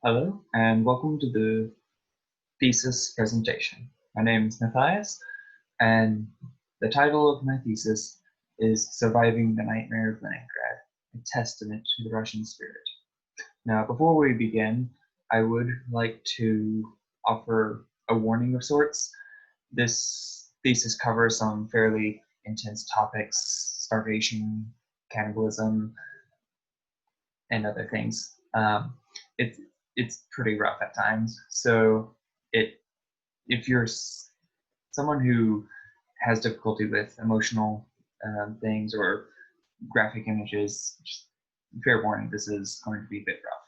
Hello, and welcome to the thesis presentation. My name is Matthias, and the title of my thesis is Surviving the Nightmare of Leningrad, a testament to the Russian spirit. Now, before we begin, I would like to offer a warning of sorts. This thesis covers some fairly intense topics: starvation, cannibalism, and other things. It's pretty rough at times. So if you're someone who has difficulty with emotional things or graphic images, just fair warning, this is going to be a bit rough.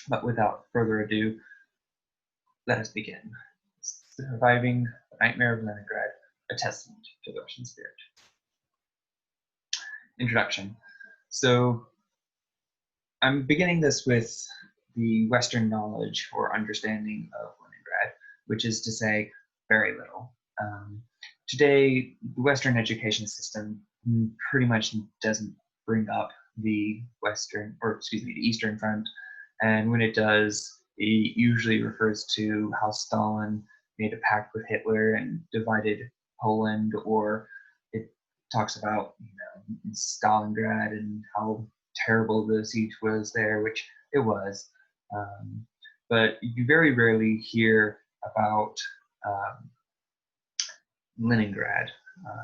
But without further ado, let us begin. Surviving the Nightmare of Leningrad, a testament to the Russian spirit. Introduction. So I'm beginning this with the Western knowledge or understanding of Leningrad, which is to say, very little. Today, the Western education system pretty much doesn't bring up the Eastern Front, and when it does, it usually refers to how Stalin made a pact with Hitler and divided Poland, or it talks about Stalingrad and how terrible the siege was there, which it was. But you very rarely hear about Leningrad,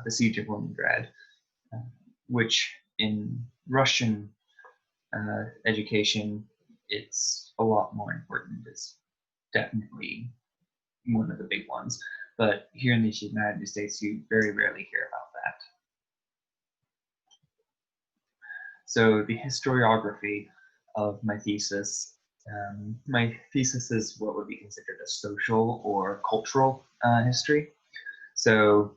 the siege of Leningrad, which in Russian education, it's a lot more important. It's definitely one of the big ones. But here in the United States, you very rarely hear about that. So the historiography of my thesis is what would be considered a social or cultural history. So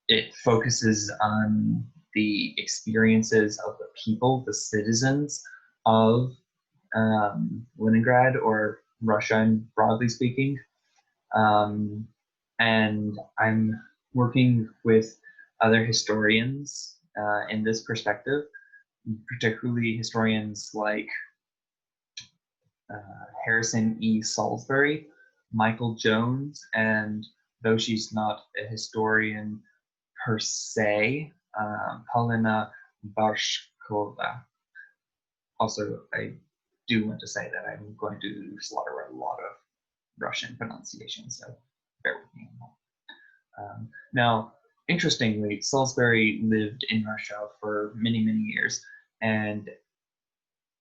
it focuses on the experiences of the people, the citizens of Leningrad or Russia, broadly speaking. And I'm working with other historians in this perspective, particularly historians like Harrison E. Salisbury, Michael Jones, and though she's not a historian per se, Polina Barshkova. Also, I do want to say that I'm going to slaughter a lot of Russian pronunciation, so bear with me. Now, interestingly, Salisbury lived in Russia for many, many years and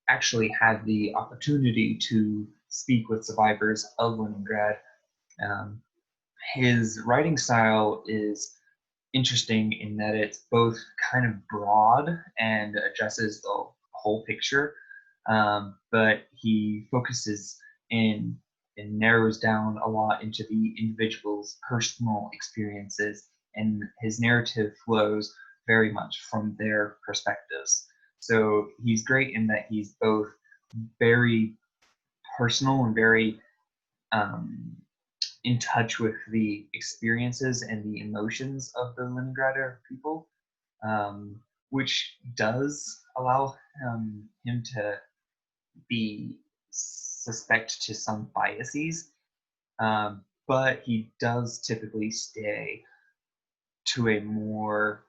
actually had the opportunity to speak with survivors of Leningrad. His writing style is interesting in that it's both kind of broad and addresses the whole picture, but he focuses in and narrows down a lot into the individual's personal experiences, and his narrative flows very much from their perspectives. So he's great in that he's both very personal and very in touch with the experiences and the emotions of the Leningrader people, which does allow him to be suspect to some biases, but he does typically stay to a more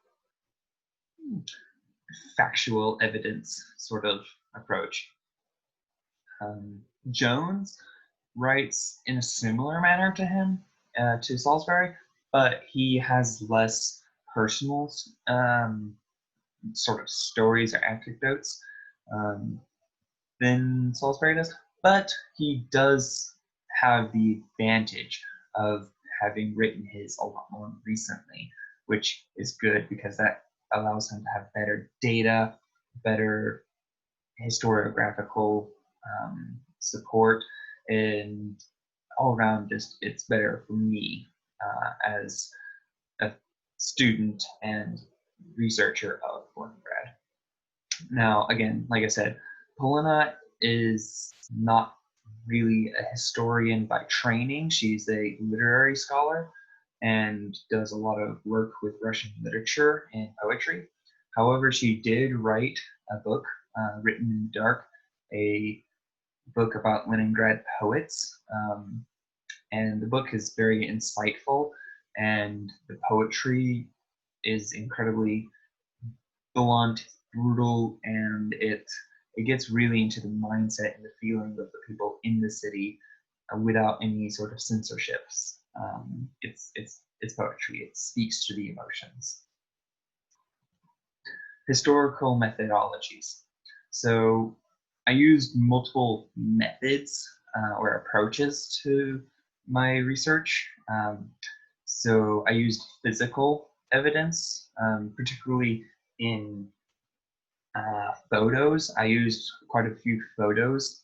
factual evidence sort of approach. Jones writes in a similar manner to him, to Salisbury, but he has less personal sort of stories or anecdotes than Salisbury does, but he does have the advantage of having written his a lot more recently, which is good because that allows him to have better data, better historiographical support, and all around just it's better for me as a student and researcher of Leningrad. Now, again, like I said, Polina is not really a historian by training. She's a literary scholar and does a lot of work with Russian literature and poetry. However, she did write a book, Written in the Dark, a book about Leningrad poets, and the book is very insightful, and the poetry is incredibly blunt, brutal, and it gets really into the mindset and the feeling of the people in the city without any sort of censorships. It's poetry. It speaks to the emotions. Historical methodologies. So I used multiple methods or approaches to my research. So I used physical evidence, particularly in photos. I used quite a few photos,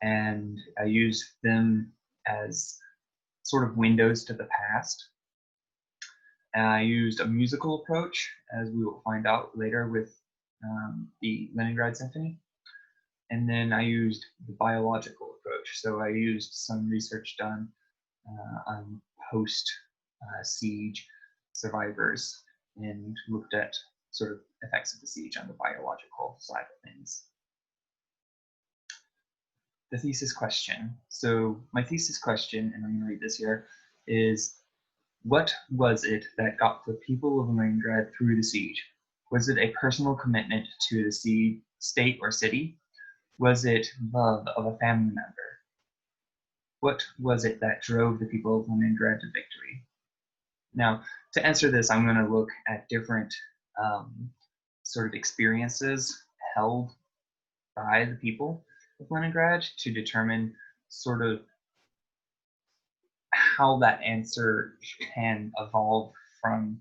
and I used them as sort of windows to the past. And I used a musical approach, as we will find out later with the Leningrad Symphony. And then I used the biological approach. So I used some research done on post-siege survivors and looked at sort of effects of the siege on the biological side of things. The thesis question. So my thesis question, and I'm going to read this here, is what was it that got the people of Leningrad through the siege? Was it a personal commitment to the state or city? Was it love of a family member? What was it that drove the people of Leningrad to victory? Now, to answer this, I'm going to look at different sort of experiences held by the people of Leningrad to determine sort of how that answer can evolve from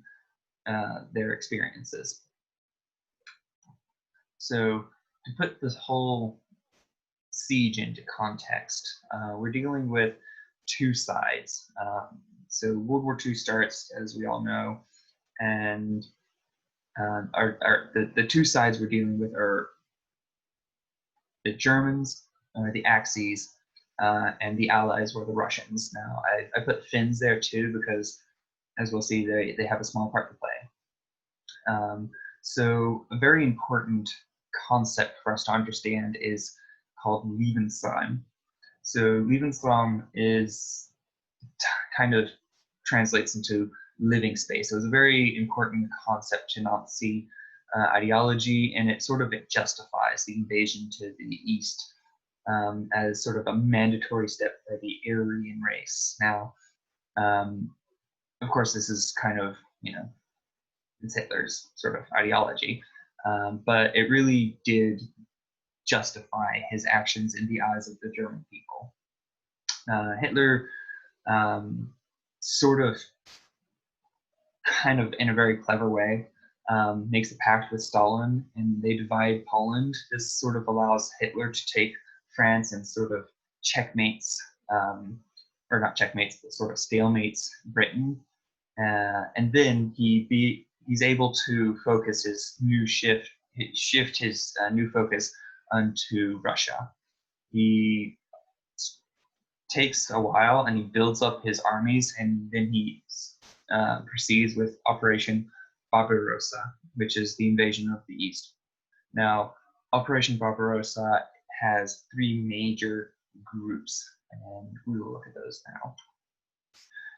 their experiences. So to put this whole siege into context, we're dealing with two sides. So World War II starts, as we all know, and the two sides we're dealing with are the Germans, the Axis, and the Allies were the Russians. Now, I put Finns there too because, as we'll see, they have a small part to play. So a very important concept for us to understand is called Lebensraum. So Lebensraum is kind of translates into living space. So it's a very important concept to Nazi ideology, and it sort of justifies the invasion to the east as sort of a mandatory step for the Aryan race. Now, of course, this is kind of, it's Hitler's sort of ideology, but it really did justify his actions in the eyes of the German people. Hitler sort of, kind of in a very clever way, makes a pact with Stalin, and they divide Poland. This sort of allows Hitler to take France and sort of checkmates, or not checkmates, but sort of stalemates Britain. And then he's able to focus his shift his new focus onto Russia. He takes a while and he builds up his armies, and then he proceeds with Operation Barbarossa, which is the invasion of the East. Now, Operation Barbarossa has three major groups, and we will look at those now.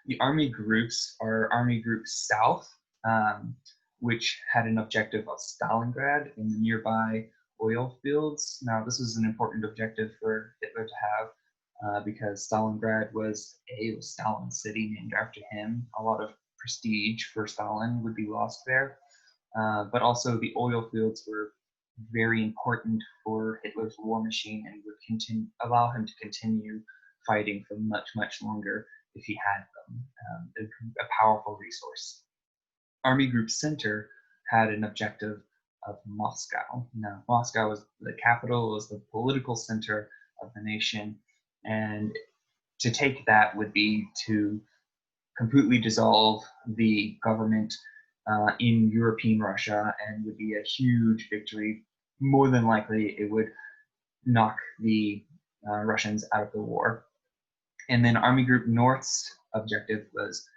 The army groups are Army Group South, which had an objective of Stalingrad in the nearby oil fields. Now, this was an important objective for Hitler to have because Stalingrad was Stalin's city, named after him. A lot of prestige for Stalin would be lost there. But also the oil fields were very important for Hitler's war machine and would allow him to continue fighting for much, much longer if he had them, a powerful resource. Army Group Center had an objective of Moscow. Now, Moscow was the capital, was the political center of the nation, and to take that would be to completely dissolve the government in European Russia, and would be a huge victory. More than likely, it would knock the Russians out of the war. And then Army Group North's objective was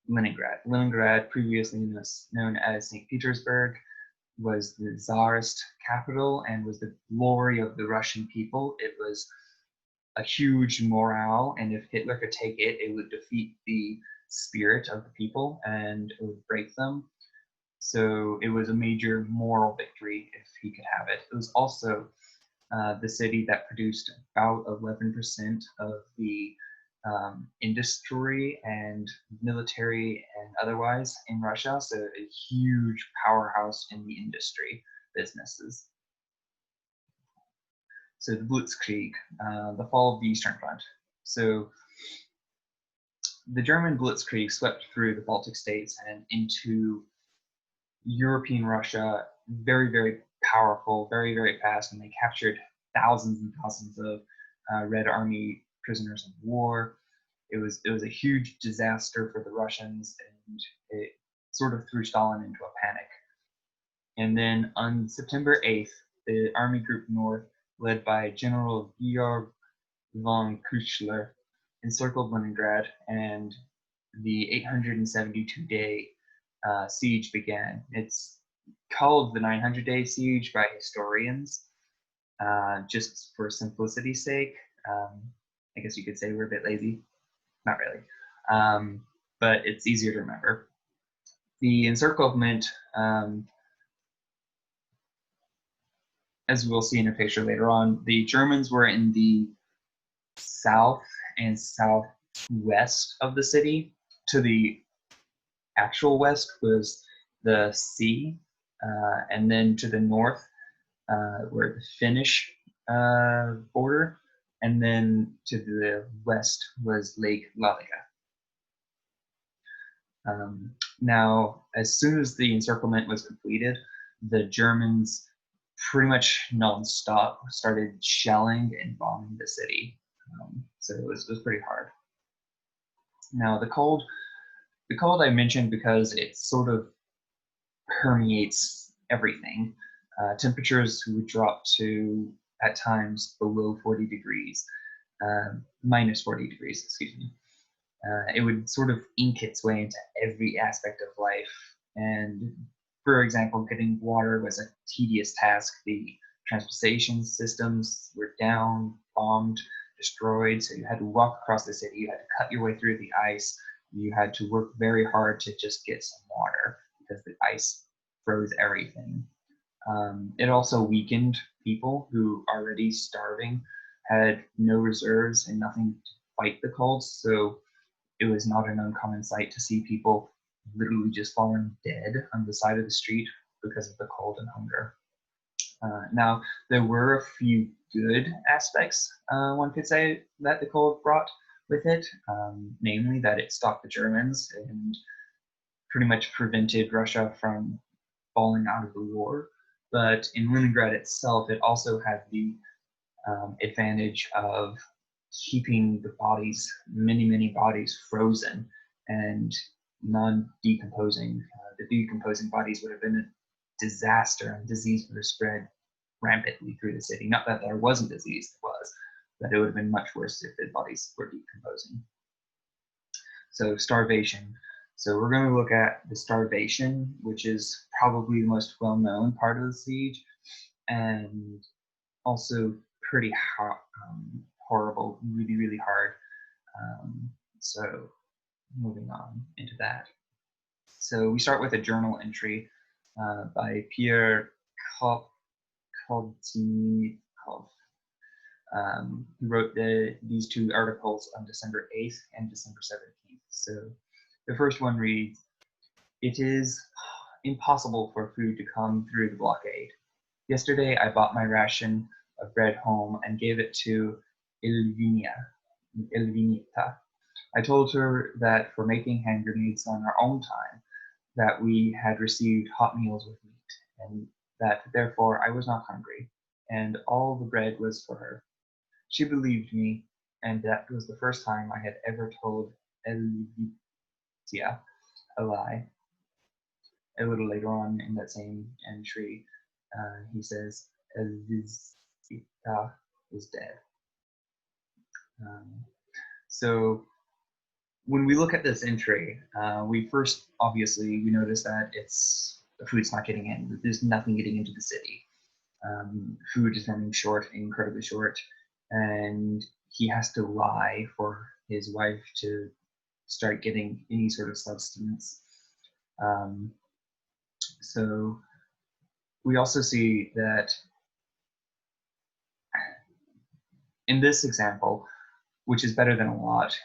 Leningrad. Leningrad, previously known as St. Petersburg, was the Tsarist capital and was the glory of the Russian people. It was a huge morale, and if Hitler could take it, it would defeat the spirit of the people and it would break them. So it was a major moral victory if he could have it. It was also the city that produced about 11% of the industry and military and otherwise in Russia. So a huge powerhouse in the industry businesses. So the Blitzkrieg, the fall of the Eastern Front. So the German Blitzkrieg swept through the Baltic states and into European Russia, very, very powerful, very, very fast, and they captured thousands and thousands of Red Army prisoners of war. It was a huge disaster for the Russians, and it sort of threw Stalin into a panic. And then on September 8th, the Army Group North, led by General Georg von Küchler, encircled Leningrad, and the 872-day siege began. It's called the 900-day siege by historians, just for simplicity's sake. I guess you could say we're a bit lazy. Not really, but it's easier to remember. The encirclement, as we'll see in a picture later on, the Germans were in the south and southwest of the city. To the actual west was the sea, and then to the north were the Finnish border, and then to the west was Lake Ladoga. Now, as soon as the encirclement was completed, the Germans pretty much non-stop started shelling and bombing the city. So it was pretty hard. Now, the cold I mentioned because it sort of permeates everything. Temperatures would drop to, at times, below 40 degrees, minus 40 degrees, excuse me. It would sort of ink its way into every aspect of life. And for example, getting water was a tedious task. The transportation systems were down, bombed, destroyed. So you had to walk across the city. You had to cut your way through the ice. You had to work very hard to just get some water because the ice froze everything. It also weakened people who already starving, had no reserves and nothing to fight the cold. So it was not an uncommon sight to see people literally just falling dead on the side of the street because of the cold and hunger. Now, there were a few good aspects, one could say, that the cold brought with it, namely that it stopped the Germans and pretty much prevented Russia from falling out of the war. But in Leningrad itself, it also had the advantage of keeping the bodies, many bodies, frozen and non-decomposing. The decomposing bodies would have been a disaster, and disease would have spread rampantly through the city. Not that there wasn't disease, there was, but it would have been much worse if the bodies were decomposing. So starvation. So we're going to look at the starvation, which is probably the most well-known part of the siege, and also pretty horrible, really hard. So moving on into that. So we start with a journal entry by Pierre Koltnikov, who wrote these two articles on December 8th and December 17th. So the first one reads, "It is impossible for food to come through the blockade. Yesterday I bought my ration of bread home and gave it to Elvinita. I told her that for making hand grenades on our own time, that we had received hot meals with meat, and that therefore I was not hungry, and all the bread was for her. She believed me, and that was the first time I had ever told Elvitia a lie." A little later on in that same entry, he says, "Elvitia is dead." So when we look at this entry, we first, obviously, we notice that the food's not getting in. There's nothing getting into the city. Food is running short, incredibly short. And he has to lie for his wife to start getting any sort of sustenance. So we also see that in this example, which is better than a lot,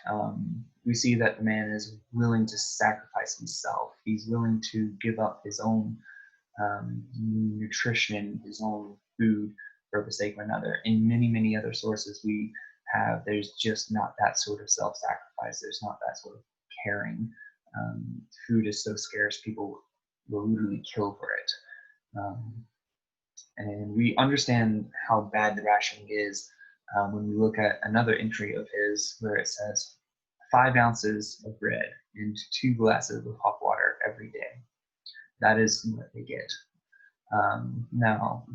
we see that the man is willing to sacrifice himself. He's willing to give up his own nutrition, his own food for the sake of another. In many, many other sources we have, there's just not that sort of self-sacrifice. There's not that sort of caring. Food is so scarce, people will literally kill for it. And we understand how bad the rationing is when we look at another entry of his where it says 5 ounces of bread and 2 glasses of hot water every day. That is what they get. Now,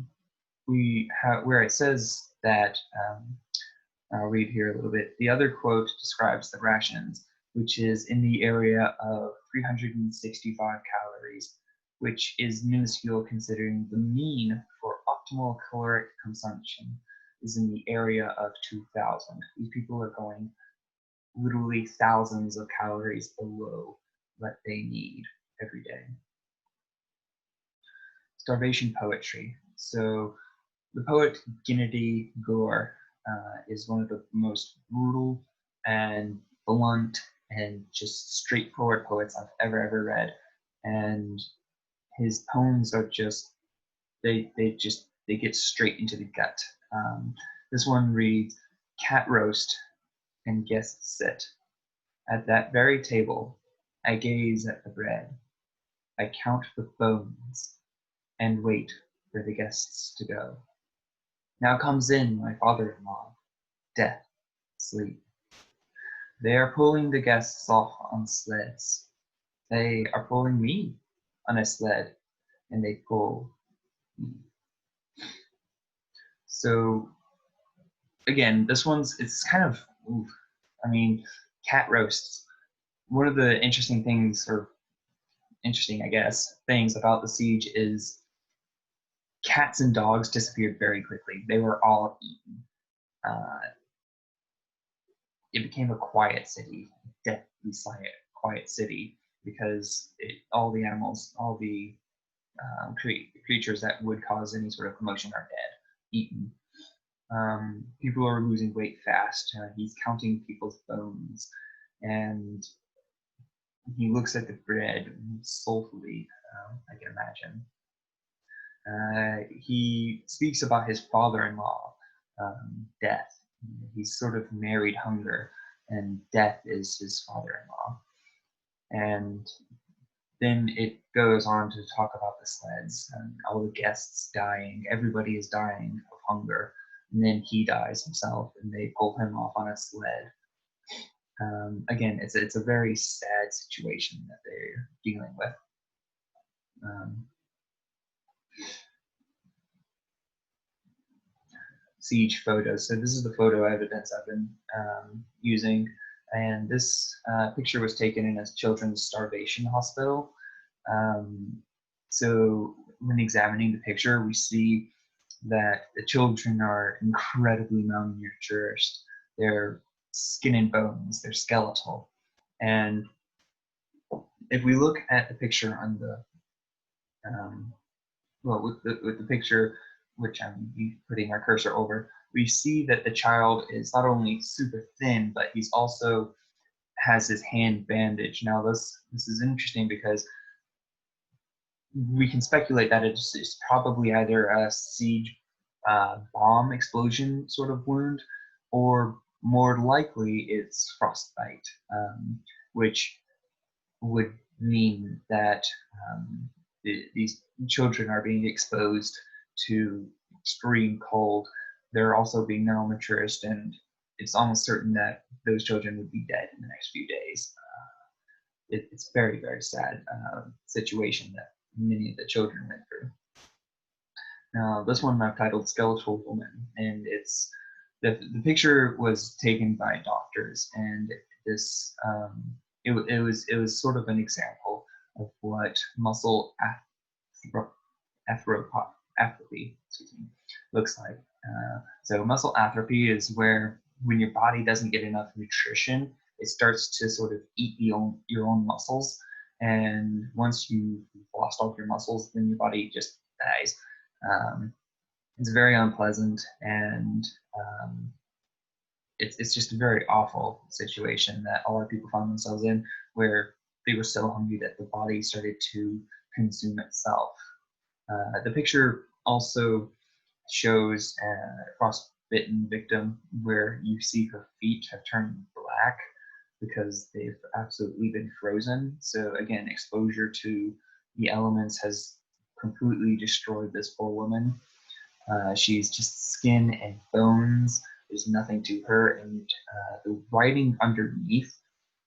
we have where it says that, I'll read here a little bit. The other quote describes the rations, which is in the area of 365 calories, which is minuscule considering the mean for optimal caloric consumption is in the area of 2,000. These people are going literally thousands of calories below what they need every day. Starvation poetry. So the poet Gennady Gore is one of the most brutal and blunt and just straightforward poets I've ever read. And his poems are just, they get straight into the gut. This one reads, "Cat roast and guests sit. At that very table, I gaze at the bread. I count the bones and wait for the guests to go. Now comes in my father-in-law, death, sleep. They are pulling the guests off on sleds. They are pulling me on a sled, and they pull me." So again, this one's, it's kind of, oof. I mean, cat roasts. One of the interesting things, or interesting, I guess, things about the siege is cats and dogs disappeared very quickly. They were all eaten. It became a quiet city, deathly silent, quiet city, because all the animals, all the creatures that would cause any sort of commotion are dead, eaten. People are losing weight fast. He's counting people's bones, and he looks at the bread soulfully, I can imagine. He speaks about his father-in-law, death. He's sort of married hunger, and death is his father-in-law. And then it goes on to talk about the sleds and all the guests dying. Everybody is dying of hunger. And then he dies himself, and they pull him off on a sled. Again, it's a very sad situation that they're dealing with. Siege photos. So this is the photo evidence I've been using, and this picture was taken in a children's starvation hospital. So when examining the picture, we see that the children are incredibly malnourished. They're skin and bones, they're skeletal. And if we look at the picture on the, with the picture, which I'm putting our cursor over, we see that the child is not only super thin, but he's also has his hand bandaged. Now this is interesting because we can speculate that it's probably either a siege bomb explosion sort of wound, or more likely it's frostbite, which would mean that these children are being exposed to extreme cold. They're also being malnourished, and it's almost certain that those children would be dead in the next few days. It's very, very sad situation that many of the children went through. Now, this one I've titled "Skeletal Woman," and it's the picture was taken by doctors, and this it was sort of an example of what muscle atrophy looks like. So muscle atrophy is where when your body doesn't get enough nutrition, it starts to sort of eat your own muscles. And once you've lost all of your muscles, then your body just dies. It's very unpleasant, and it's just a very awful situation that a lot of people found themselves in, where they were so hungry that the body started to consume itself. The picture also shows a frostbitten victim where you see her feet have turned black because they've absolutely been frozen. So again, exposure to the elements has completely destroyed this poor woman. She's just skin and bones. There's nothing to her, and the writing underneath,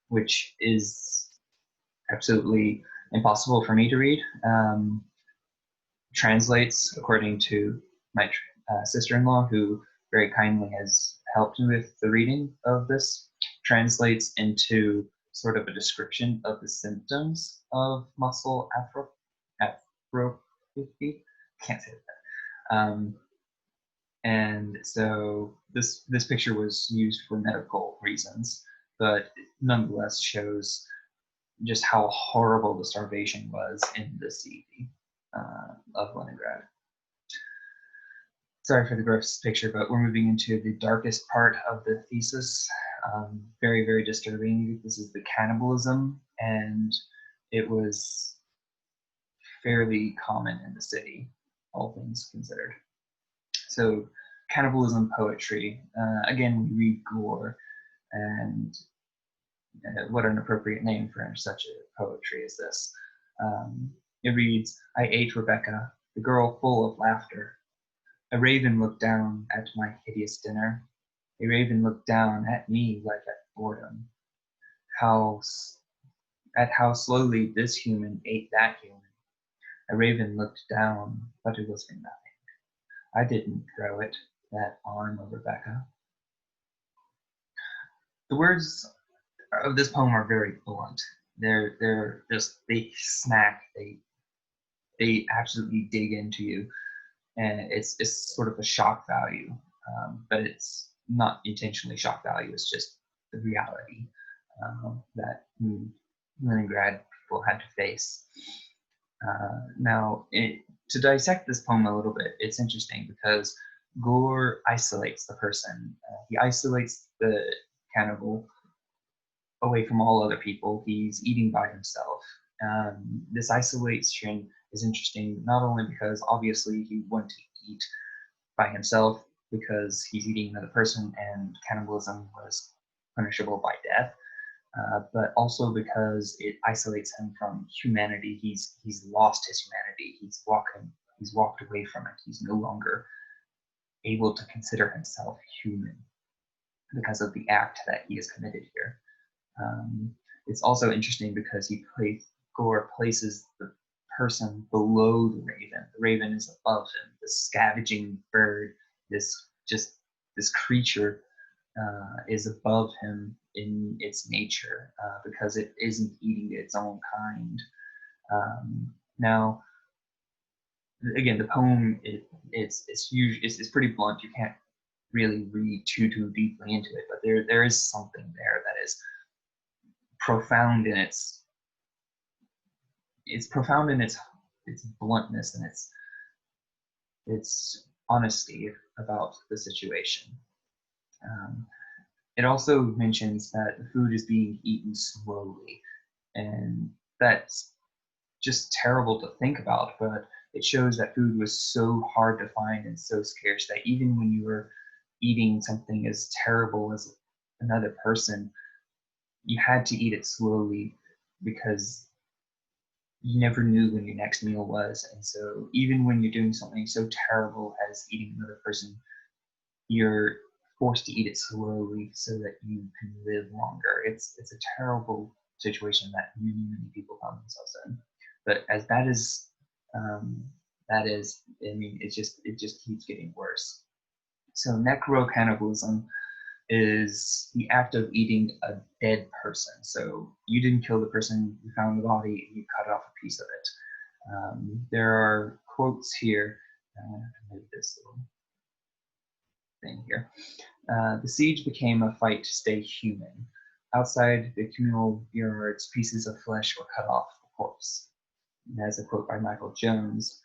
which is absolutely impossible for me to read, translates according to my sister-in-law, who very kindly has helped me with the reading of this, translates into sort of a description of the symptoms of muscle atrophy. Can't say that. And so this picture was used for medical reasons, but it nonetheless shows just how horrible the starvation was in the city of Leningrad. Sorry for the gross picture, but we're moving into the darkest part of the thesis. Very, very disturbing. This is the cannibalism, and it was fairly common in the city, all things considered. So cannibalism poetry, again, we read gore, and what an appropriate name for such a poetry is this. It reads, I ate Rebecca, the girl full of laughter. A raven looked down at my hideous dinner. A raven looked down at me like at boredom. How slowly this human ate that human. A raven looked down, but it was for nothing. I didn't throw it, that arm of Rebecca. The words of this poem are very blunt. They're just, they smack, they absolutely dig into you, and it's sort of a shock value, but it's not intentionally shock value. It's just the reality that Leningrad people had to face. Now, to dissect this poem a little bit, it's interesting because Gore isolates the person. He isolates the cannibal away from all other people. He's eating by himself. This isolation is interesting not only because obviously he wanted to eat by himself because he's eating another person and cannibalism was punishable by death, but also because it isolates him from humanity. He's lost his humanity. He's walked away from it. He's no longer able to consider himself human because of the act that he has committed here. It's also interesting because Gore places the person below the raven. The raven is above him, this scavenging bird, this creature is above him in its nature because it isn't eating its own kind. Now, again, the poem it's pretty blunt. You can't really read too deeply into it, but there is something there that is profound in its bluntness and its honesty about the situation. It also mentions that the food is being eaten slowly, and that's just terrible to think about, but it shows that food was so hard to find and so scarce that even when you were eating something as terrible as another person, you had to eat it slowly because you never knew when your next meal was. And so even when you're doing something so terrible as eating another person, you're forced to eat it slowly so that you can live longer. It's a terrible situation that many people found themselves in. But as that is, I mean, it just keeps getting worse. So necrocannibalism is the act of eating a dead person. So you didn't kill the person, you found the body, and you cut off a piece of it. There are quotes here. Move this little thing here. The siege became a fight to stay human. Outside the communal yards, pieces of flesh were cut off the corpse. And as a quote by Michael Jones.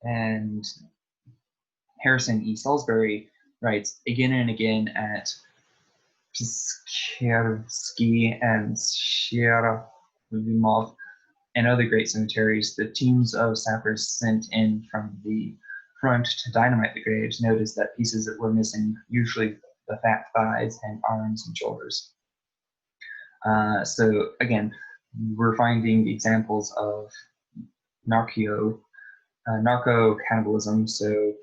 And Harrison E. Salisbury writes again and again at Piskersky and Sierra-Vimov and other great cemeteries, the teams of sappers sent in from the front to dynamite the graves noticed that pieces that were missing, usually the fat thighs and arms and shoulders. So again, we're finding examples of narco cannibalism. So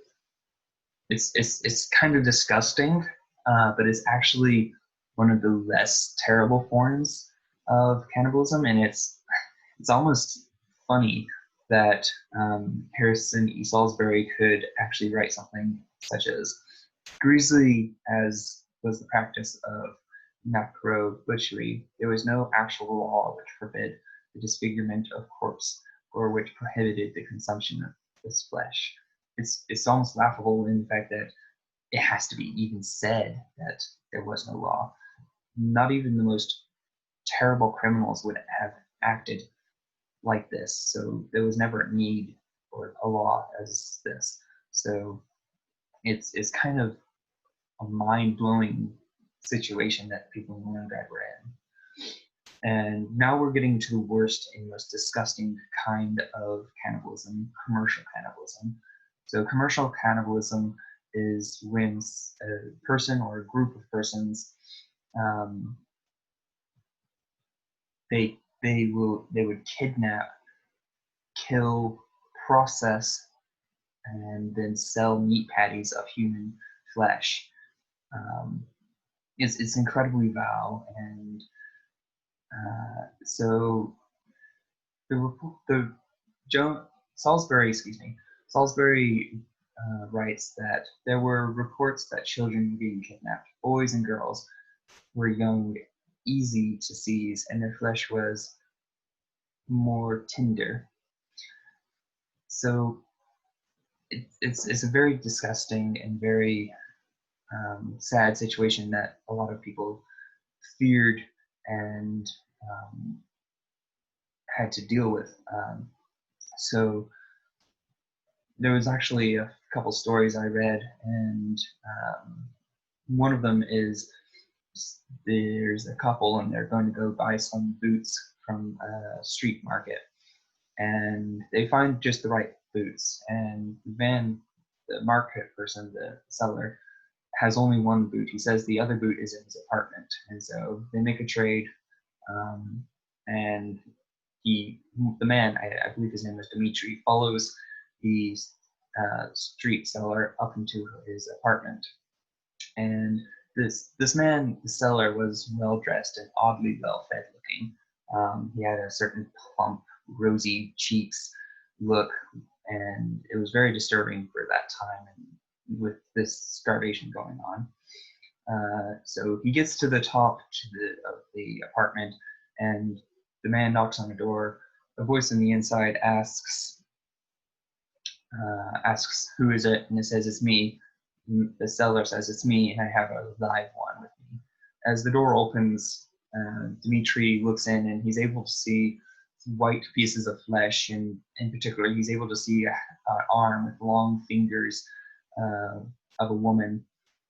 it's kind of disgusting, but it's actually one of the less terrible forms of cannibalism, and it's almost funny that Harrison E. Salisbury could actually write something such as, grisly as was the practice of macro butchery, there was no actual law which forbid the disfigurement of corpse or which prohibited the consumption of this flesh. It's almost laughable in the fact that it has to be even said that there was no law. Not even the most terrible criminals would have acted like this. So there was never a need for a law as this. So it's kind of a mind-blowing situation that people in Leningrad were in. And now we're getting to the worst and most disgusting kind of cannibalism, commercial cannibalism. So commercial cannibalism is when a person or a group of persons they would kidnap, kill, process, and then sell meat patties of human flesh. It's incredibly vile, and so Salisbury writes that there were reports that children were being kidnapped, boys and girls were young, easy to seize, and their flesh was more tender. So it's a very disgusting and very sad situation that a lot of people feared and had to deal with. So there was actually a couple stories I read, and one of them is there's a couple and they're going to go buy some boots from a street market, and they find just the right boots, and the market person, the seller, has only one boot. He says the other boot is in his apartment, and so they make a trade, and the man, I believe his name was Dmitri, follows the street seller up into his apartment, and this man, the seller, was well dressed and oddly well fed looking. He had a certain plump, rosy cheeks look, and it was very disturbing for that time, and with this starvation going on. So he gets to the top of the apartment, and the man knocks on the door. A voice on the inside asks, who is it? And it says, it's me. The seller says, it's me, and I have a live one with me. As the door opens, Dmitri looks in, and he's able to see white pieces of flesh, and in particular, he's able to see an arm with long fingers of a woman.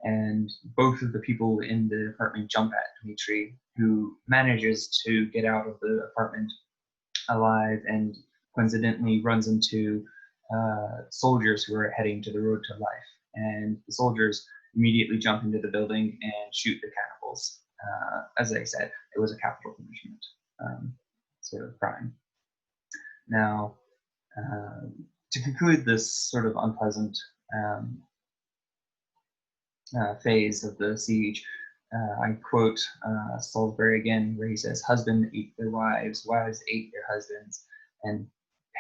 And both of the people in the apartment jump at Dmitri, who manages to get out of the apartment alive and coincidentally runs into soldiers who are heading to the road to life. And the soldiers immediately jump into the building and shoot the cannibals. As I said, it was a capital punishment sort of crime. Now, to conclude this sort of unpleasant phase of the siege, I quote Salisbury again, where he says, husbands ate their wives, wives ate their husbands, and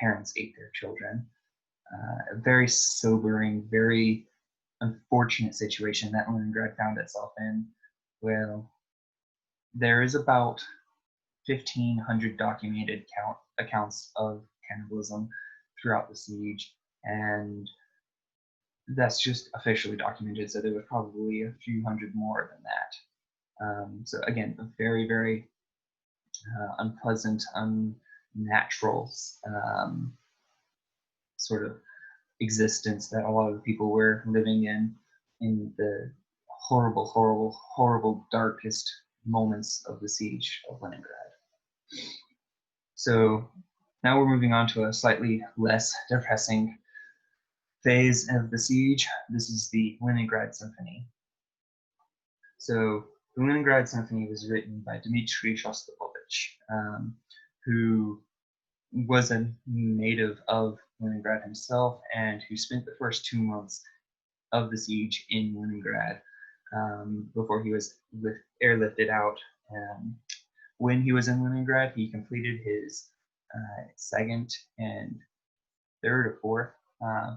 parents ate their children. A very sobering, very unfortunate situation that Leningrad found itself in. Well, there is about 1,500 documented accounts of cannibalism throughout the siege, and that's just officially documented, so there was probably a few hundred more than that. So again, a very, very unpleasant, unnatural sort of existence that a lot of the people were living in the horrible, horrible, horrible, darkest moments of the siege of Leningrad. So now we're moving on to a slightly less depressing phase of the siege. This is the Leningrad Symphony. So the Leningrad Symphony was written by Dmitri Shostakovich, who was a native of Leningrad himself and who spent the first 2 months of the siege in Leningrad before he was airlifted out. When he was in Leningrad, he completed his second and third or fourth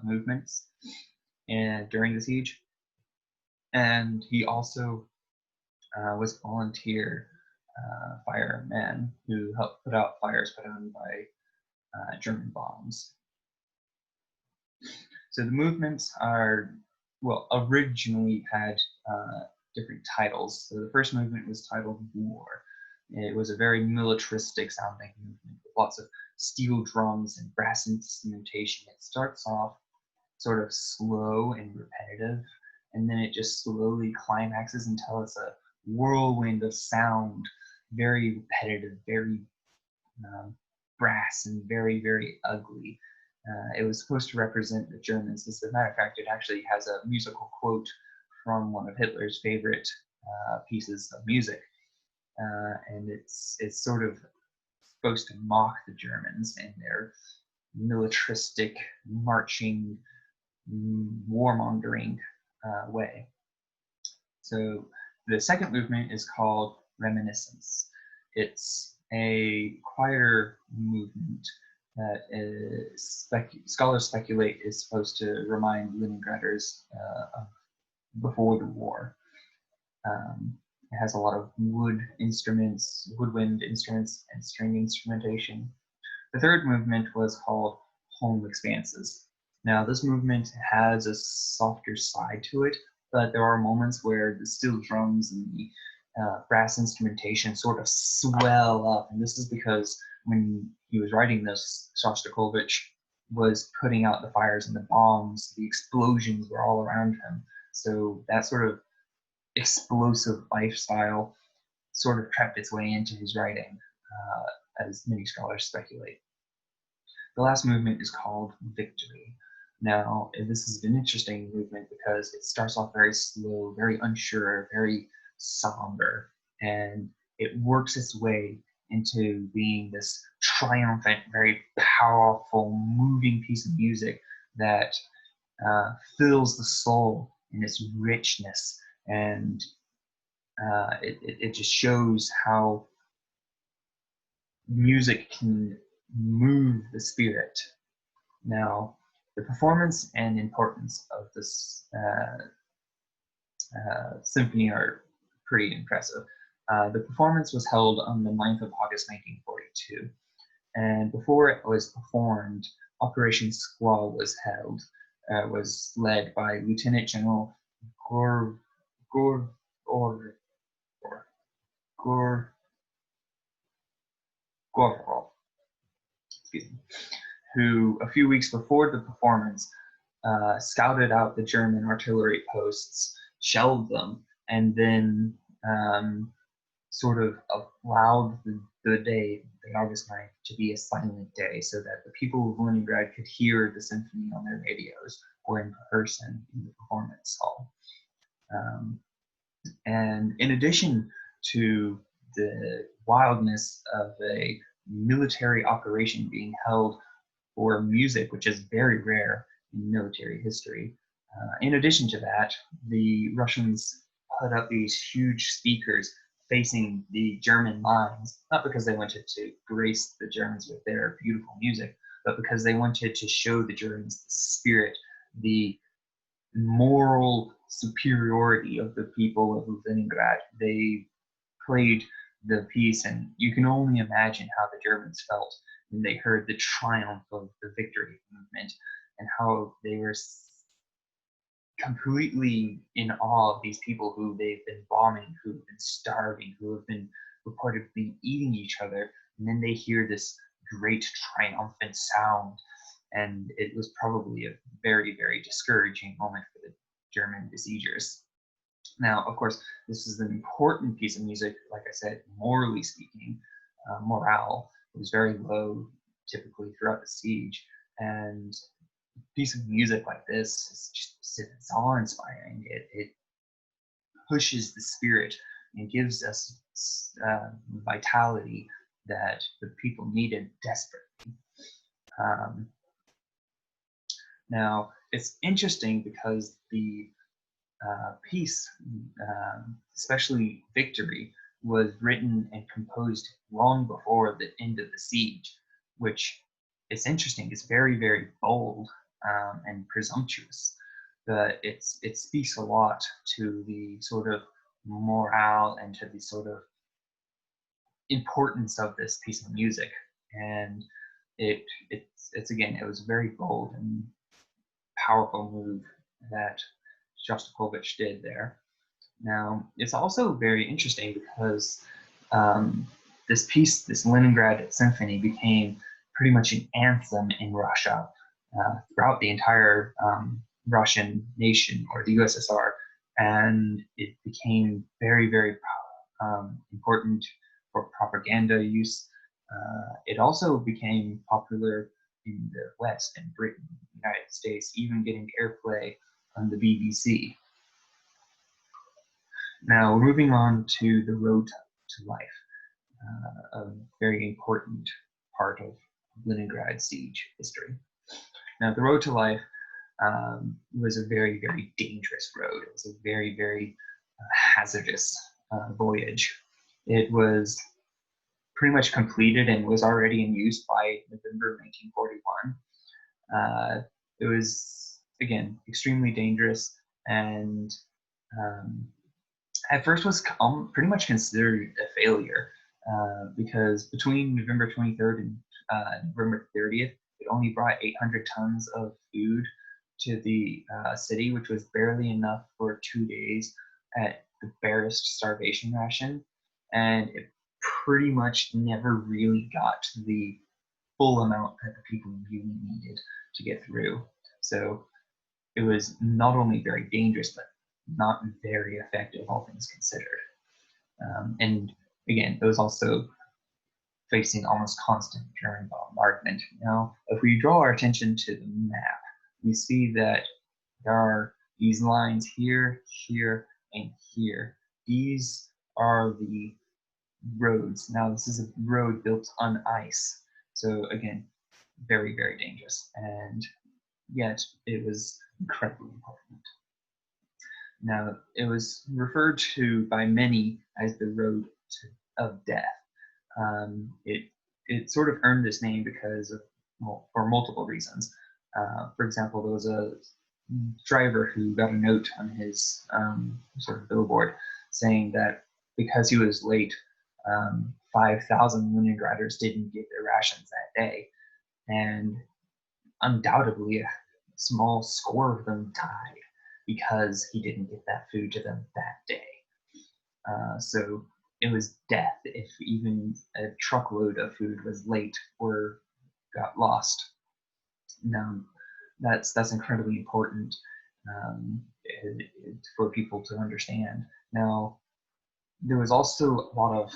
movements during the siege. And he also was a volunteer fireman who helped put out fires put out by German bombs. So the movements are, well, originally had different titles. So the first movement was titled War. It was a very militaristic sounding movement with lots of steel drums and brass instrumentation. It starts off sort of slow and repetitive, and then it just slowly climaxes until it's a whirlwind of sound, very repetitive, very brass, and very, very ugly. It was supposed to represent the Germans. As a matter of fact, it actually has a musical quote from one of Hitler's favorite pieces of music. And it's sort of supposed to mock the Germans and their militaristic, marching, warmongering way. So the second movement is called Reminiscence. It's a quieter movement that scholars speculate is supposed to remind Leningraders of before the war. It has a lot of woodwind instruments, and string instrumentation. The third movement was called Home Expanses. Now, this movement has a softer side to it, but there are moments where the steel drums and the brass instrumentation sort of swell up, and this is because when he was writing this, Shostakovich was putting out the fires and the bombs, the explosions were all around him. So that sort of explosive lifestyle sort of crept its way into his writing, as many scholars speculate. The last movement is called Victory. Now, this is an interesting movement because it starts off very slow, very unsure, very somber, and it works its way into being this triumphant, very powerful, moving piece of music that fills the soul in its richness, and it just shows how music can move the spirit. Now, the performance and importance of this symphony are pretty impressive. The performance was held on the 9th of August 1942, and before it was performed, Operation Squall was held, was led by Lieutenant General Govorov, excuse me, who a few weeks before the performance scouted out the German artillery posts, shelled them, and then sort of allowed the day, the August 9th, to be a silent day so that the people of Leningrad could hear the symphony on their radios or in person in the performance hall. And in addition to the wildness of a military operation being held for music, which is very rare in military history, in addition to that, the Russians put up these huge speakers facing the German lines, not because they wanted to grace the Germans with their beautiful music, but because they wanted to show the Germans the spirit, the moral superiority of the people of Leningrad. They played the piece, and you can only imagine how the Germans felt when they heard the triumph of the victory movement and how they were completely in awe of these people who they've been bombing, who have been starving, who have been reportedly eating each other, and then they hear this great triumphant sound, and it was probably a very, very discouraging moment for the German besiegers. Now, of course, this is an important piece of music. Like I said, morally speaking, morale was very low typically throughout the siege, and a piece of music like this is just it's awe-inspiring. It pushes the spirit and gives us vitality that the people needed desperately. Um, Now, it's interesting because the piece, especially Victory, was written and composed long before the end of the siege, which is interesting. It's very, very bold and presumptuous, but it speaks a lot to the sort of morale and to the sort of importance of this piece of music. And it's again, it was very bold and powerful move that Shostakovich did there. Now, it's also very interesting because this piece, this Leningrad Symphony, became pretty much an anthem in Russia throughout the entire Russian nation or the USSR, and it became very, very important for propaganda use. It also became popular in the West and Britain, United States, even getting airplay on the BBC. Now, moving on to the road to life, a very important part of Leningrad siege history. Now, the road to life was a very, very dangerous road. It was a very, very hazardous voyage. It was pretty much completed and was already in use by November 1941. It was, again, extremely dangerous, and at first was pretty much considered a failure because between November 23rd and November 30th, it only brought 800 tons of food to the city, which was barely enough for 2 days at the barest starvation ration. And it pretty much never really got the full amount that the people really needed to get through. So it was not only very dangerous, but not very effective, all things considered. And again, it was also facing almost constant German bombardment. Now, if we draw our attention to the map, we see that there are these lines here, here, and here. These are the roads. Now, this is a road built on ice. So again, very, very dangerous. And yet it was incredibly important. Now, it was referred to by many as the road of death. It sort of earned this name because of, well, for multiple reasons. For example, there was a driver who got a note on his sort of billboard saying that because he was late, 5,000 Leningraders didn't get their rations that day, and undoubtedly a small score of them died because he didn't get that food to them that day. So it was death if even a truckload of food was late or got lost. Now, that's incredibly important for people to understand. Now, there was also a lot of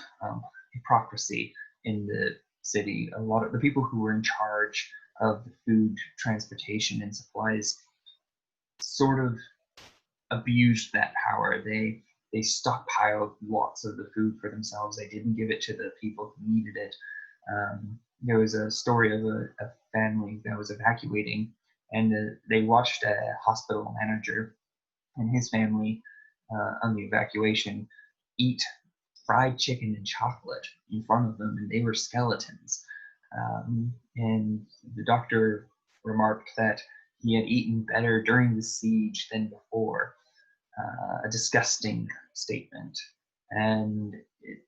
hypocrisy in the city. A lot of the people who were in charge of the food transportation and supplies sort of abused that power. They stockpiled lots of the food for themselves. They didn't give it to the people who needed it. There was a story of a family that was evacuating, and they watched a hospital manager and his family on the evacuation eat fried chicken and chocolate in front of them, and they were skeletons. And the doctor remarked that he had eaten better during the siege than before. A disgusting statement. And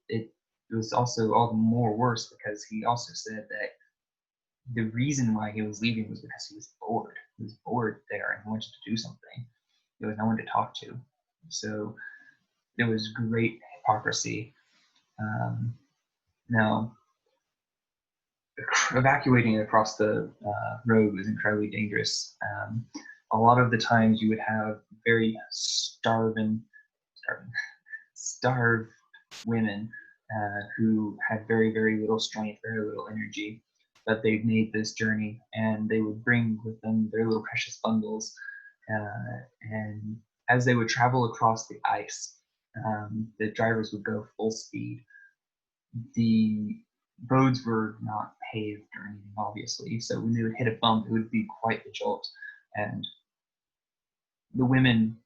it was also all the more worse because he also said that the reason why he was leaving was because he was bored. He was bored there and he wanted to do something. there was no one to talk to. So there was great hypocrisy. Now, evacuating across the road was incredibly dangerous. A lot of the times you would have very starved women who had very, very little strength, very little energy, but they made this journey and they would bring with them their little precious bundles. And as they would travel across the ice, the drivers would go full speed. The roads were not paved or anything, obviously, so when they would hit a bump, it would be quite a jolt. And the women,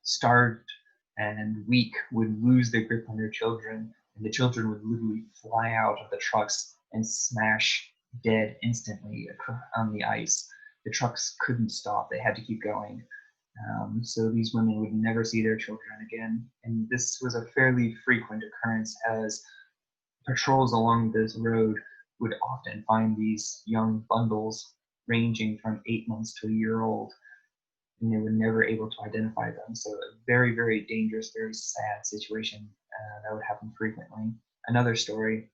starved and weak, would lose their grip on their children, and the children would literally fly out of the trucks and smash dead instantly on the ice. The trucks couldn't stop, they had to keep going. So these women would never see their children again. And this was a fairly frequent occurrence, as patrols along this road would often find these young bundles ranging from 8 months to a year old, and they were never able to identify them. So a very, very dangerous, very sad situation that would happen frequently. Another story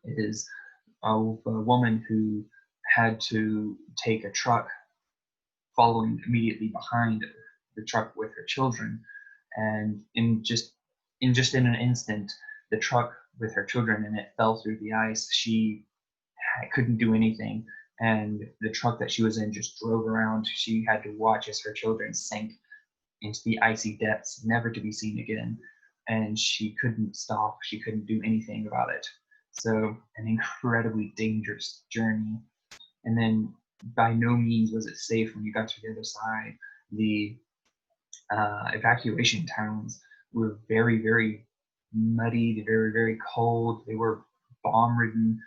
is of a woman who had to take a truck following immediately behind the truck with her children, and in an instant, the truck with her children in it fell through the ice. She couldn't do anything, and the truck that she was in just drove around. She had to watch as her children sank into the icy depths, never to be seen again, and she couldn't stop. She couldn't do anything about it. So an incredibly dangerous journey. And then by no means was it safe when you got to the other side. The evacuation towns were very, very muddy, very, very cold. They were bomb-ridden,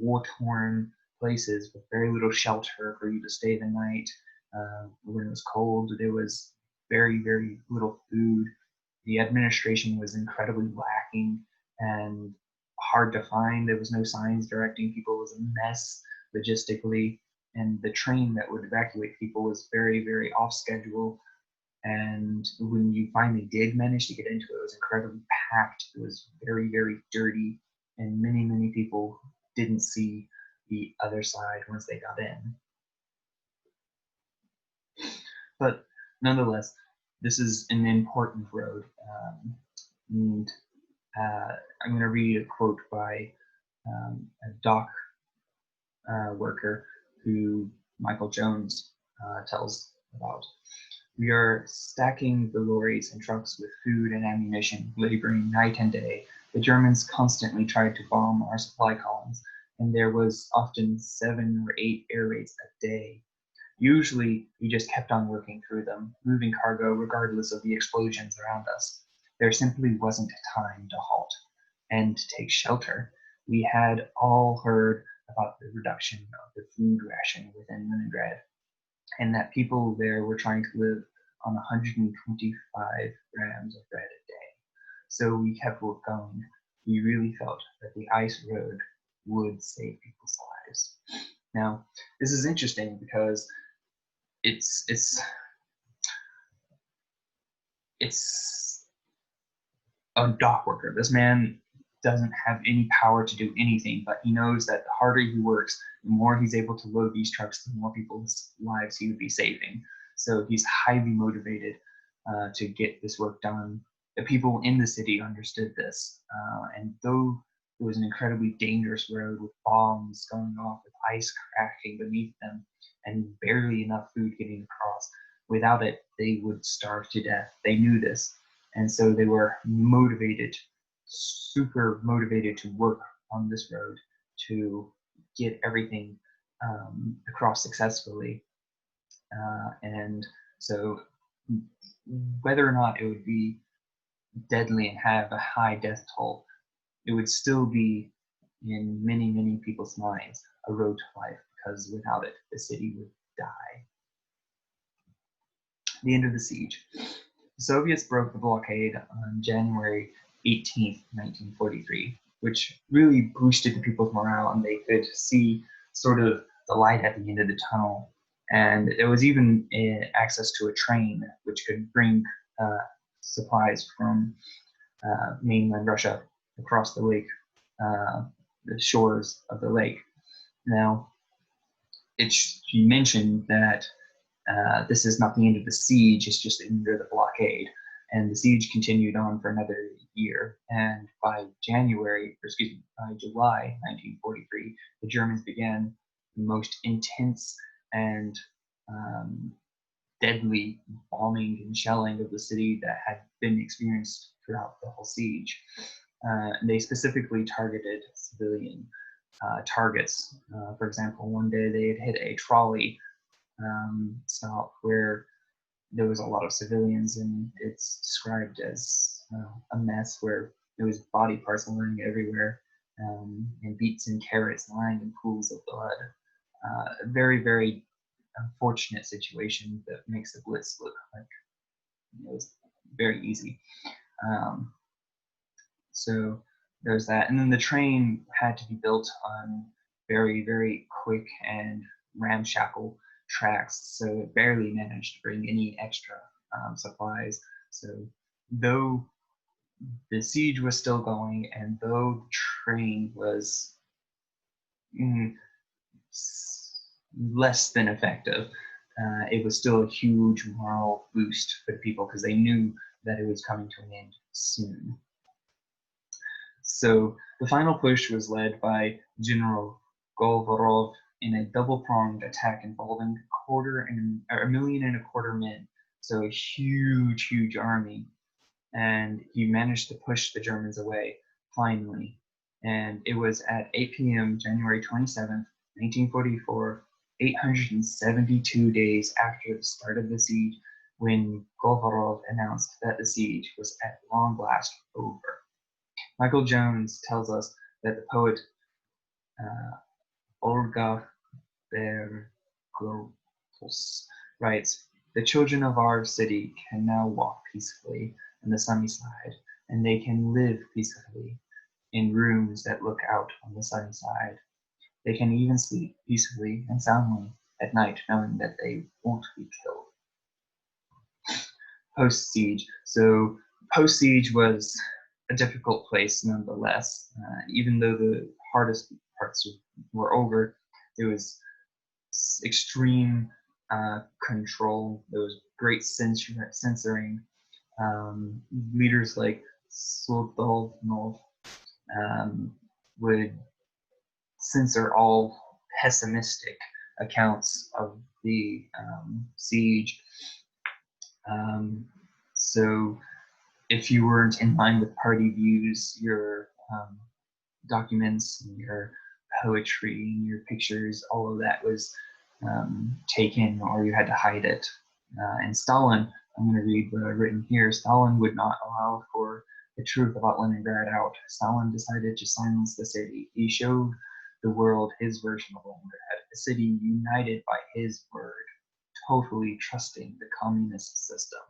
war-torn places with very little shelter for you to stay the night. When it was cold, there was very, very little food. The administration was incredibly lacking and hard to find. There was no signs directing people. It was a mess logistically, and the train that would evacuate people was very, very off schedule. And when you finally did manage to get into it, it was incredibly packed. It was very, very dirty, and many, many people didn't see the other side once they got in. But nonetheless, this is an important road. And I'm going to read a quote by a dock worker who Michael Jones tells about. We are stacking the lorries and trucks with food and ammunition, laboring night and day. The Germans constantly tried to bomb our supply columns, and there was often 7 or 8 air raids a day. Usually, we just kept on working through them, moving cargo regardless of the explosions around us. There simply wasn't time to halt and take shelter. We had all heard about the reduction of the food ration within Leningrad, and that people there were trying to live on 125 grams of bread a day. So we kept going. We really felt that the ice road would save people's lives. Now, this is interesting because it's a dock worker. This man doesn't have any power to do anything, but he knows that the harder he works, the more he's able to load these trucks, the more people's lives he would be saving. So he's highly motivated to get this work done. The people in the city understood this, and though it was an incredibly dangerous road with bombs going off, with ice cracking beneath them, and barely enough food getting across, without it, they would starve to death. They knew this, and so they were motivated, super motivated to work on this road to get everything across successfully. And so whether or not it would be deadly and have a high death toll, it would still be in many, many people's minds a road to life, because without it, the city would die. The end of the siege. The Soviets broke the blockade on January 18th, 1943, which really boosted the people's morale, and they could see sort of the light at the end of the tunnel. And there was even access to a train which could bring supplies from mainland Russia across the lake, the shores of the lake. Now, she mentioned that this is not the end of the siege, it's just the end of the blockade. And the siege continued on for another year. And by July 1943, the Germans began the most intense and deadly bombing and shelling of the city that had been experienced throughout the whole siege. They specifically targeted civilian targets. For example, one day they had hit a trolley stop where there was a lot of civilians, and it's described as a mess where there was body parts lying everywhere, and beets and carrots lying in pools of blood. A very, very unfortunate situation that makes the Blitz look like it was very easy. So there's that. And then the train had to be built on very, very quick and ramshackle tracks, so it barely managed to bring any extra supplies. So though the siege was still going, and though the train was less than effective, it was still a huge moral boost for the people because they knew that it was coming to an end soon. So the final push was led by General Govorov in a double-pronged attack involving 1.25 million men. So a huge, huge army. And he managed to push the Germans away, finally. And it was at 8 p.m., January 27th, 1944, 872 days after the start of the siege, when Govorov announced that the siege was at long last over. Michael Jones tells us that the poet Olga Bergopoulos writes, "The children of our city can now walk peacefully on the sunny side, and they can live peacefully in rooms that look out on the sunny side. They can even sleep peacefully and soundly at night, knowing that they won't be killed." Post-siege. So post-siege was a difficult place nonetheless. Even though the hardest parts were over, there was extreme control. There was great censoring. Leaders like Soldovnov would censor all pessimistic accounts of the siege. So if you weren't in line with party views, your documents, and your poetry, and your pictures, all of that was taken, or you had to hide it. And Stalin, I'm going to read what I've written here, Stalin would not allow for the truth about Leningrad out. Stalin decided to silence the city. He showed the world his version of Leningrad, a city united by his word, totally trusting the communist system.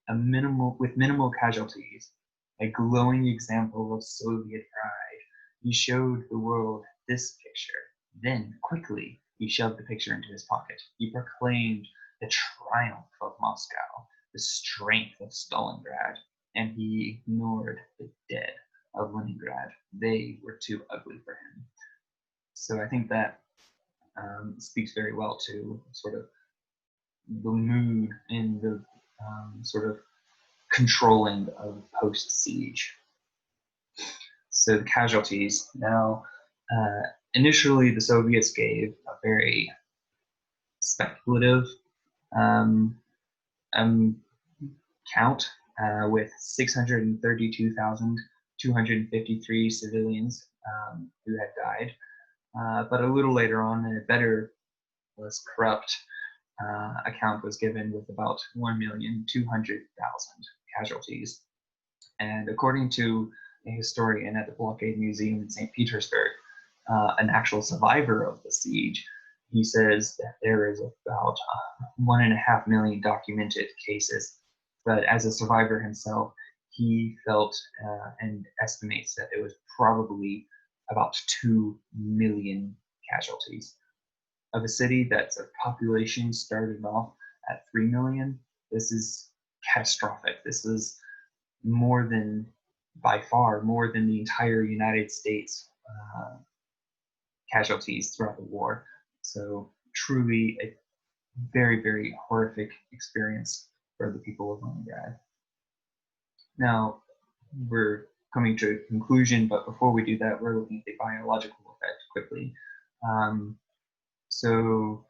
With minimal casualties, a glowing example of Soviet pride. He showed the world this picture. Then, quickly, he shoved the picture into his pocket. He proclaimed the triumph of Moscow, the strength of Stalingrad, and he ignored the dead of Leningrad. They were too ugly for him. So I think that speaks very well to sort of the mood and the sort of controlling of post-siege. So the casualties. Now, initially the Soviets gave a very speculative count with 632,253 civilians who had died. But a little later on, a better, less corrupt account was given with about 1,200,000 casualties. And according to a historian at the Blockade Museum in St. Petersburg, an actual survivor of the siege, he says that there is about 1.5 million documented cases. But as a survivor himself, he felt and estimates that it was probably about 2 million casualties. of a city that's population started off at 3 million. This is catastrophic. This is more than, by far, more than the entire United States casualties throughout the war. So truly a very, very horrific experience for the people of Leningrad. Now, we're coming to a conclusion, but before we do that, we're looking at the biological effect quickly. So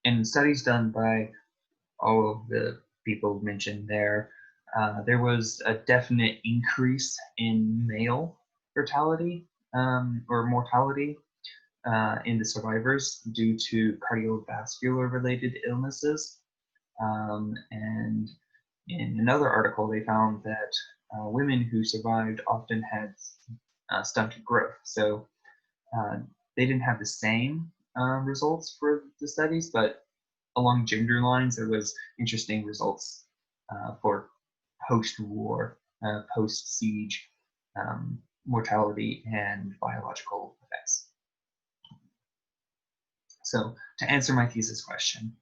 in studies done by all of the people mentioned there, there was a definite increase in male fertility or mortality in the survivors due to cardiovascular related illnesses. And in another article, they found that women who survived often had stunted growth. So they didn't have the same results for the studies, but along gender lines, there was interesting results for post-war, post-siege mortality and biological effects. So to answer my thesis question,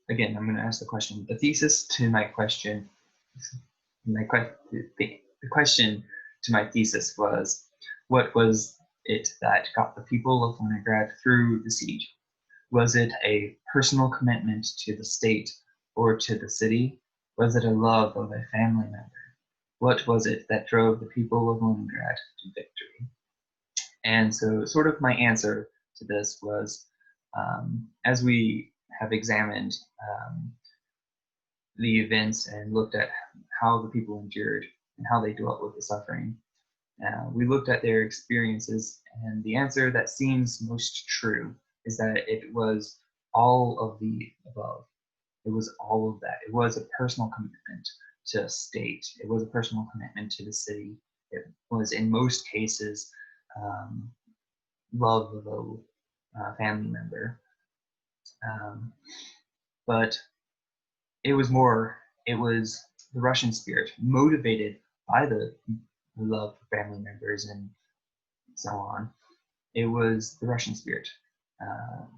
again, I'm going to ask the question. The thesis to my question, the question to my thesis was, what was it that got the people of Leningrad through the siege? Was it a personal commitment to the state or to the city? Was it a love of a family member? What was it that drove the people of Leningrad to victory? And so sort of my answer to this was, as we have examined the events and looked at how the people endured and how they dealt with the suffering, we looked at their experiences, and the answer that seems most true is that it was all of the above. It was all of that. It was a personal commitment to state. It was a personal commitment to the city. It was, in most cases, love of a family member. But it was more, it was the Russian spirit, motivated by the love for family members and so on. It was the Russian spirit.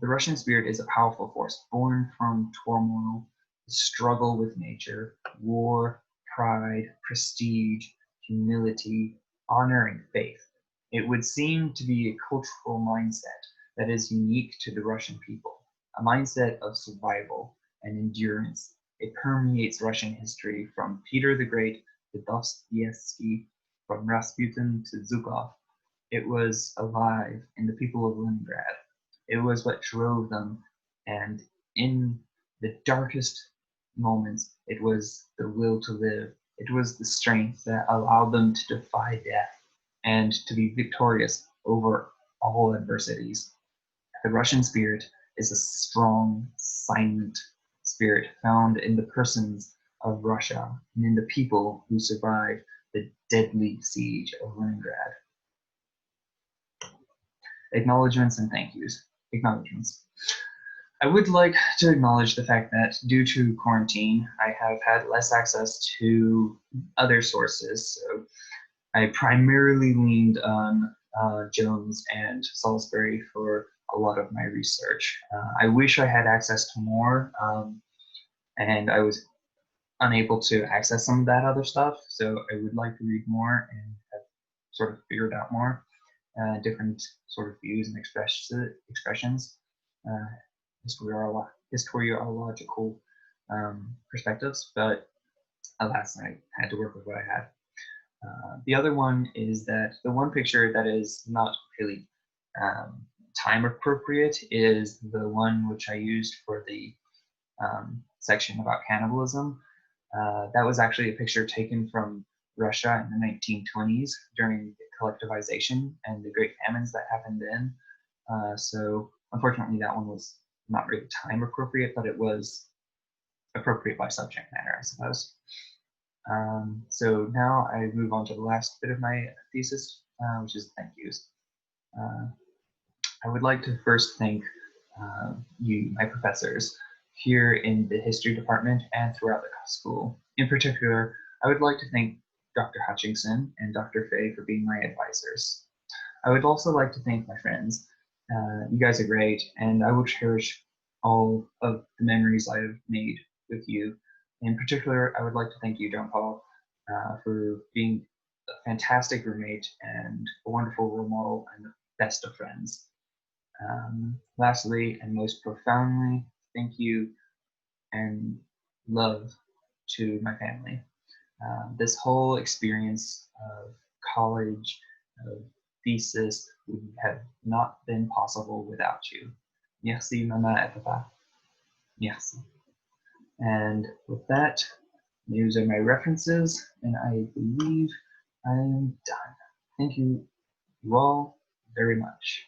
The Russian spirit is a powerful force born from turmoil, the struggle with nature, war, pride, prestige, humility, honor, and faith. It would seem to be a cultural mindset that is unique to the Russian people, a mindset of survival and endurance. It permeates Russian history from Peter the Great to Dostoevsky, from Rasputin to Zhukov. It was alive in the people of Leningrad. It was what drove them, and in the darkest moments, it was the will to live. It was the strength that allowed them to defy death and to be victorious over all adversities. The Russian spirit is a strong, silent spirit found in the persons of Russia and in the people who survived the deadly siege of Leningrad. Acknowledgements and thank yous. Acknowledgements. I would like to acknowledge the fact that due to quarantine, I have had less access to other sources. So I primarily leaned on Jones and Salisbury for a lot of my research. I wish I had access to more, and I was unable to access some of that other stuff. So I would like to read more and have sort of figured out more different sort of views and expressions, historiological perspectives. But alas, I had to work with what I had. The other one is that the one picture that is not really time appropriate is the one which I used for the section about cannibalism. That was actually a picture taken from Russia in the 1920s during collectivization and the great famines that happened then. So unfortunately, that one was not really time appropriate, but it was appropriate by subject matter, I suppose. So now I move on to the last bit of my thesis, which is thank yous. I would like to first thank you, my professors, here in the history department and throughout the school. In particular, I would like to thank Dr. Hutchinson and Dr. Fay for being my advisors. I would also like to thank my friends, You guys are great, and I will cherish all of the memories I have made with you. In particular, I would like to thank you, John Paul, for being a fantastic roommate and a wonderful role model and the best of friends. Lastly, and most profoundly, thank you and love to my family. This whole experience of college, of thesis, would have not been possible without you. Merci, maman et papa. Merci. And with that, these are my references, and I believe I am done. Thank you all very much.